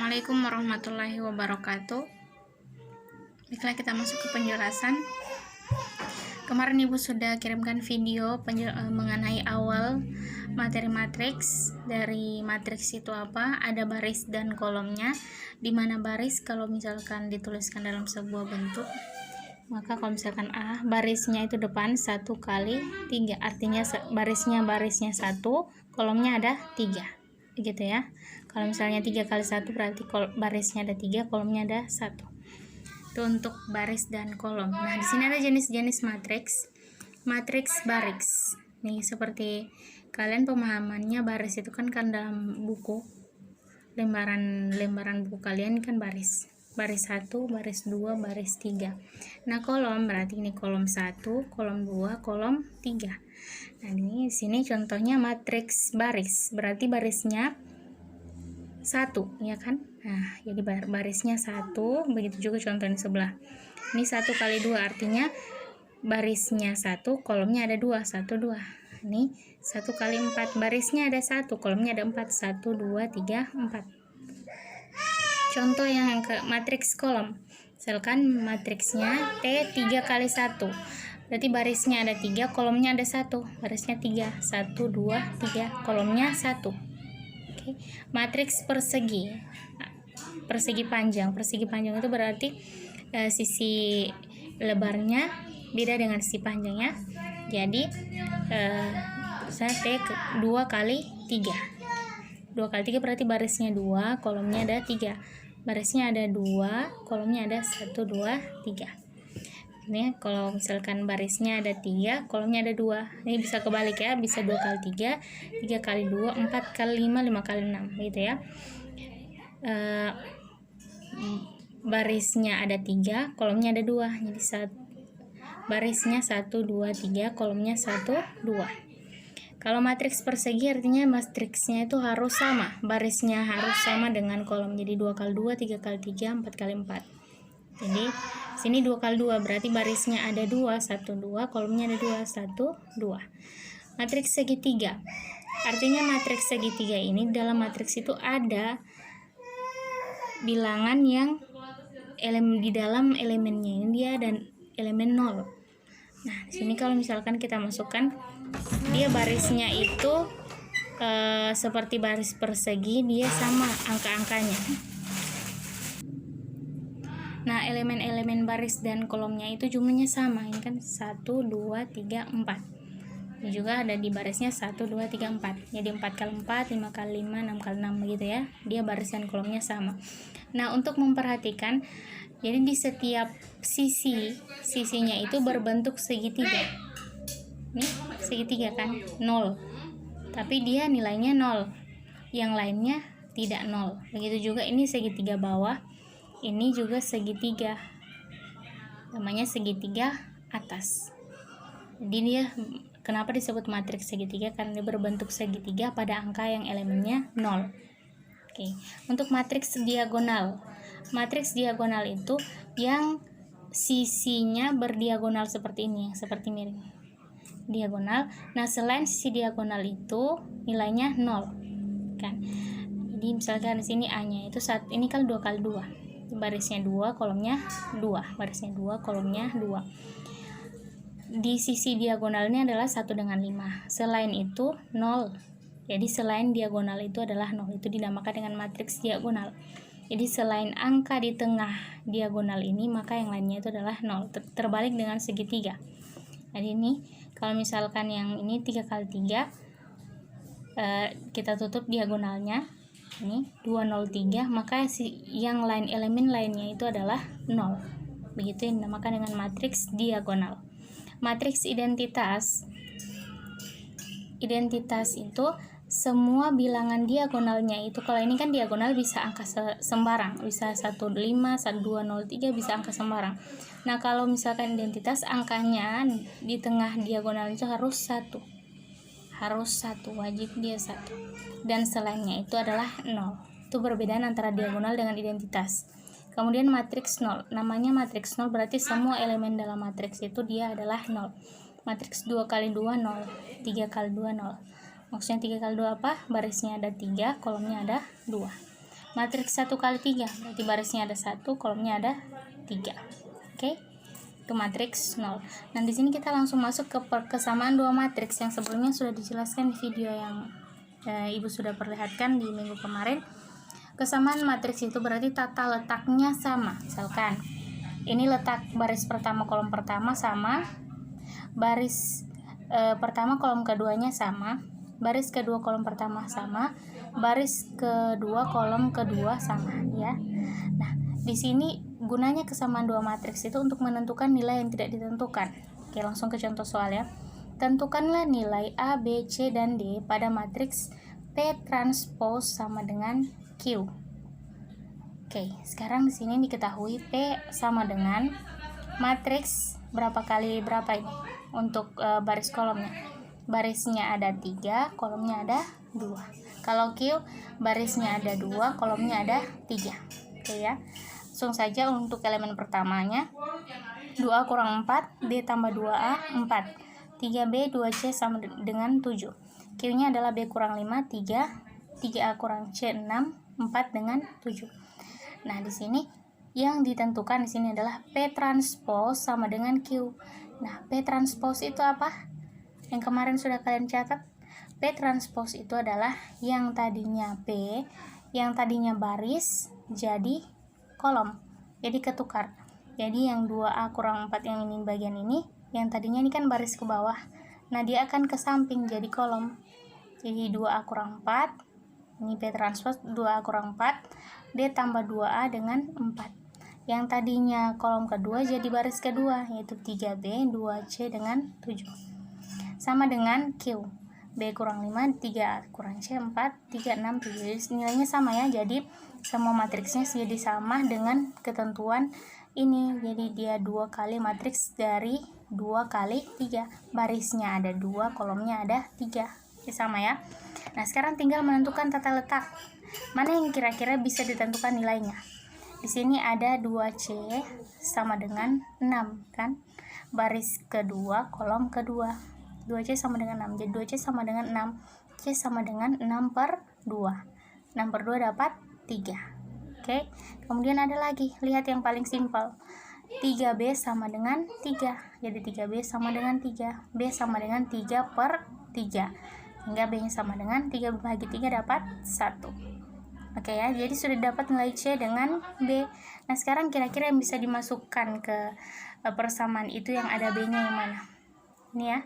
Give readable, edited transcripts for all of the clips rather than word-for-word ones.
Assalamualaikum warahmatullahi wabarakatuh. Baiklah, kita masuk ke penjelasan. Kemarin Ibu sudah kirimkan video mengenai awal materi matriks. Dari matriks itu apa? Ada baris dan kolomnya. Dimana baris kalau misalkan dituliskan dalam sebuah bentuk, maka kalau misalkan A, barisnya itu depan 1 kali 3, artinya barisnya 1, kolomnya ada 3, gitu ya. Kalau misalnya 3 kali 1 berarti barisnya ada 3, kolomnya ada 1. Itu untuk baris dan kolom. Nah, di sini ada jenis-jenis matriks. Matriks baris. Nih, seperti kalian pemahamannya baris itu kan dalam buku, lembaran buku kalian kan baris. Baris 1, baris 2, baris 3. Nah, kolom berarti ini kolom 1, kolom 2, kolom 3. Nah, ini sini contohnya matriks baris. Berarti barisnya 1, ya kan? Nah, jadi barisnya 1, begitu juga contoh di sebelah. Ini 1 kali 2 artinya barisnya 1, kolomnya ada 2, 1, 2. Ini 1 kali 4, barisnya ada 1, kolomnya ada 4, 1, 2, 3, 4. Contoh yang ke matriks kolom. Misalkan matriksnya T 3 kali 1. Berarti barisnya ada 3, kolomnya ada 1. Barisnya 3, 1, 2, 3, kolomnya 1. Oke. Matriks persegi. Persegi panjang. Persegi panjang itu berarti sisi lebarnya beda dengan sisi panjangnya. Jadi saya T 2 kali 3. 2 kali 3 berarti barisnya 2, kolomnya ada 3. Barisnya ada 2, kolomnya ada 1, 2, 3. Ini kalau misalkan barisnya ada 3, kolomnya ada 2. Ini bisa kebalik ya, bisa 2 kali 3, 3 kali 2, 4 kali 5, 5 kali 6, gitu ya. Barisnya ada 3, kolomnya ada 2. Jadi barisnya 1, 2, 3, kolomnya 1, 2. Kalau matriks persegi artinya matriksnya itu harus sama, barisnya harus sama dengan kolom. Jadi 2 kali 2, 3 kali 3, 4 kali 4. Jadi sini 2 kali 2 berarti barisnya ada 2, 1, 2, kolomnya ada 2, 1, 2. Matriks segitiga. Artinya matriks segitiga ini dalam matriks itu ada bilangan yang di dalam elemennya ini dia dan elemen 0. Nah, di sini kalau misalkan kita masukkan, dia barisnya itu seperti baris persegi, dia sama angka-angkanya. Nah, elemen-elemen baris dan kolomnya itu jumlahnya sama. Ini kan 1, 2, 3, 4. Ini juga ada di barisnya 1, 2, 3, 4. Jadi 4 kali 4, 5 kali 5, 6 kali 6 begitu ya. Dia baris dan kolomnya sama. Nah, untuk memperhatikan, jadi di setiap sisinya itu berbentuk segitiga. Nih, segitiga kan 0. Tapi dia nilainya 0. Yang lainnya tidak 0. Begitu juga ini segitiga bawah. Ini juga segitiga. Namanya segitiga atas. Jadi dia kenapa disebut matriks segitiga? Karena dia berbentuk segitiga pada angka yang elemennya 0. Oke. Untuk matriks diagonal. Matriks diagonal itu yang sisinya berdiagonal seperti ini, seperti miring. Diagonal. Nah, selain sisi diagonal itu nilainya 0. Kan. Jadi misalkan di sini A-nya itu ini kan 2 kali 2. Barisnya 2, kolomnya 2. Barisnya 2, kolomnya 2. Di sisi diagonalnya adalah 1 dengan 5. Selain itu 0. Jadi selain diagonal itu adalah 0. Itu dinamakan dengan matriks diagonal. Jadi selain angka di tengah diagonal ini, maka yang lainnya itu adalah 0. Terbalik dengan segitiga. Jadi ini kalau misalkan yang ini 3 kali 3, kita tutup diagonalnya. Ini 203, maka yang lain elemen lainnya itu adalah 0. Begitu yang dinamakan dengan matriks diagonal. Matriks identitas. Identitas itu semua bilangan diagonalnya itu, kalau ini kan diagonal bisa angka sembarang, bisa 15, 1203 bisa angka sembarang. Nah, kalau misalkan identitas angkanya di tengah diagonal itu harus 1. Wajib dia 1. Dan selainnya itu adalah 0. Itu perbedaan antara diagonal dengan identitas. Kemudian matriks 0. Namanya matriks 0 berarti semua elemen dalam matriks itu dia adalah 0. Matriks 2 kali 2, 0. 3 kali 2, 0. Maksudnya 3 kali 2 apa? Barisnya ada 3, kolomnya ada 2. matriks 1 kali 3, berarti barisnya ada 1, kolomnya ada 3. Oke, itu matriks 0. Nah, di sini kita langsung masuk ke kesamaan dua matriks yang sebelumnya sudah dijelaskan di video yang Ibu sudah perlihatkan di minggu kemarin. Kesamaan matriks itu berarti tata letaknya sama. Misalkan ini letak baris pertama kolom pertama sama, baris pertama kolom keduanya sama, baris kedua kolom pertama sama, baris kedua kolom kedua sama, ya. Nah, di sini gunanya kesamaan dua matriks itu untuk menentukan nilai yang tidak ditentukan. Oke, langsung ke contoh soal ya. Tentukanlah nilai A, B, C, dan D pada matriks P transpose sama dengan Q. Oke, sekarang di sini diketahui P sama dengan matriks berapa kali berapa ini untuk baris kolomnya. Barisnya ada 3, kolomnya ada 2. Kalau Q, barisnya ada 2, kolomnya ada 3. Oke ya. Langsung saja untuk elemen pertamanya. 2A kurang 4, B tambah 2A, 4. 3B, 2C sama dengan 7. Q-nya adalah B kurang 5, 3. 3A kurang C, 6. 4 dengan 7. Nah, di sini yang ditentukan di sini adalah P transpose sama dengan Q. Nah, P transpose itu apa? Yang kemarin sudah kalian catat. P transpose itu adalah yang tadinya P, yang tadinya baris jadi kolom, jadi ketukar. Jadi yang 2A kurang 4 yang ini bagian ini, yang tadinya ini kan baris ke bawah, nah dia akan ke samping jadi kolom. Jadi 2A kurang 4, ini P transpose 2A kurang 4, D tambah 2A dengan 4. Yang tadinya kolom kedua jadi baris kedua, yaitu 3B, 2C dengan 7. Sama dengan Q, B kurang 5, 3A kurang C, 4, 3, 6, 7. Jadi nilainya sama ya, jadi semua matriksnya jadi sama dengan ketentuan ini. Jadi dia 2 kali matriks dari 2 kali 3. Barisnya ada 2, kolomnya ada 3. Jadi sama ya. Nah, sekarang tinggal menentukan tata letak. Mana yang kira-kira bisa ditentukan nilainya? Di sini ada 2C sama dengan 6 kan? Baris kedua, kolom kedua. 2C sama dengan 6. Jadi 2C sama dengan 6. C sama dengan 6 per 2. 6 per 2 dapat 3. Oke. Kemudian ada lagi, lihat yang paling simpel. 3B sama dengan 3. Jadi 3B sama dengan 3. B sama dengan 3 per 3. Hingga B-nya sama dengan 3 bagi 3 dapat 1. Oke ya, jadi sudah dapat nilai C dengan B. Nah, sekarang kira-kira yang bisa dimasukkan ke persamaan itu yang ada B-nya yang mana? Ini ya,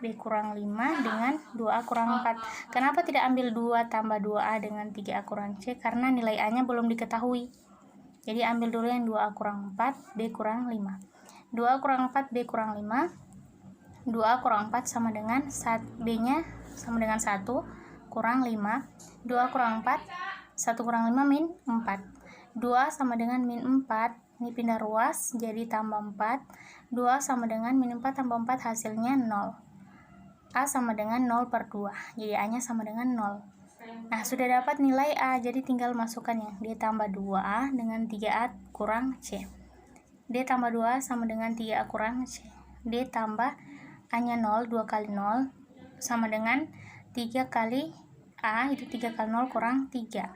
B kurang 5 dengan 2A kurang 4. Kenapa tidak ambil 2 tambah 2A dengan 3A kurang C? Karena nilai A-nya belum diketahui. Jadi ambil dulu yang 2A kurang 4, B kurang 5. 2A kurang 4, B kurang 5. 2A kurang 4 sama dengan B-nya sama dengan 1 kurang 5. 2A kurang 4, 1 kurang 5 min 4. 2 sama dengan min 4. Ini pindah ruas jadi tambah 4. 2 sama dengan min 4 tambah 4 hasilnya 0. A sama dengan 0 per 2. Jadi A nya sama dengan 0. Nah, sudah dapat nilai A, jadi tinggal masukkannya. D tambah 2A dengan 3A kurang C. D tambah 2A sama dengan 3A kurang C. D tambah A nya 0, 2 kali 0 sama dengan 3 kali A, itu 3 kali 0 kurang 3.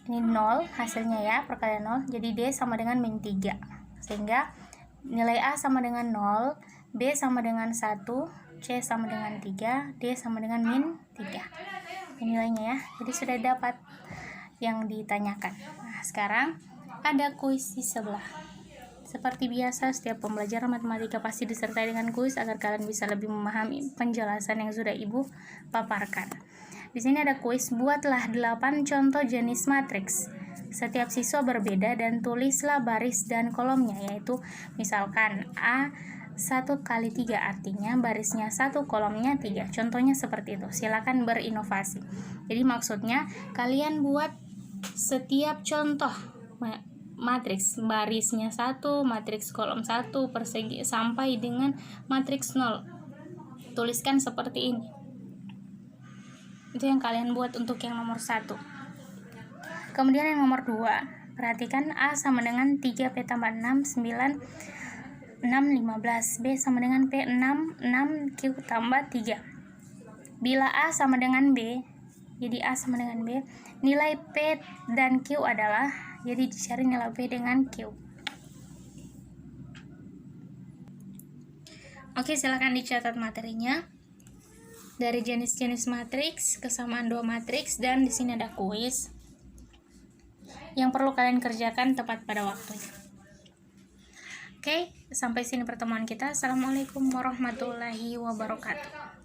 Ini 0 hasilnya ya, perkalian 0. Jadi D sama dengan min 3. Sehingga nilai A sama dengan 0, B sama dengan 1, C sama dengan 3, D sama dengan min 3. Ini nilainya ya. Jadi sudah dapat yang ditanyakan. Nah, sekarang ada kuis di sebelah. Seperti biasa, setiap pembelajaran matematika pasti disertai dengan kuis agar kalian bisa lebih memahami penjelasan yang sudah Ibu paparkan. Di sini ada kuis, buatlah 8 contoh jenis matriks. Setiap siswa berbeda dan tulislah baris dan kolomnya, yaitu misalkan A 1 kali 3, artinya barisnya 1, kolomnya 3. Contohnya seperti itu. Silakan berinovasi. Jadi maksudnya kalian buat setiap contoh matriks, barisnya 1, matriks kolom 1, persegi sampai dengan matriks 0. Tuliskan seperti ini. Itu yang kalian buat untuk yang nomor 1. Kemudian yang nomor 2, perhatikan A sama dengan 3, P tambah 6, 9, 6, 15. B sama dengan P, 6, 6, Q tambah 3. Bila A sama dengan B, Jadi A sama dengan B. Nilai P dan Q adalah, jadi dicari nilai P dengan Q. Oke, silakan dicatat materinya. Dari jenis-jenis matriks, kesamaan dua matriks, dan di sini ada kuis yang perlu kalian kerjakan tepat pada waktunya. Oke, sampai sini pertemuan kita. Assalamualaikum warahmatullahi wabarakatuh.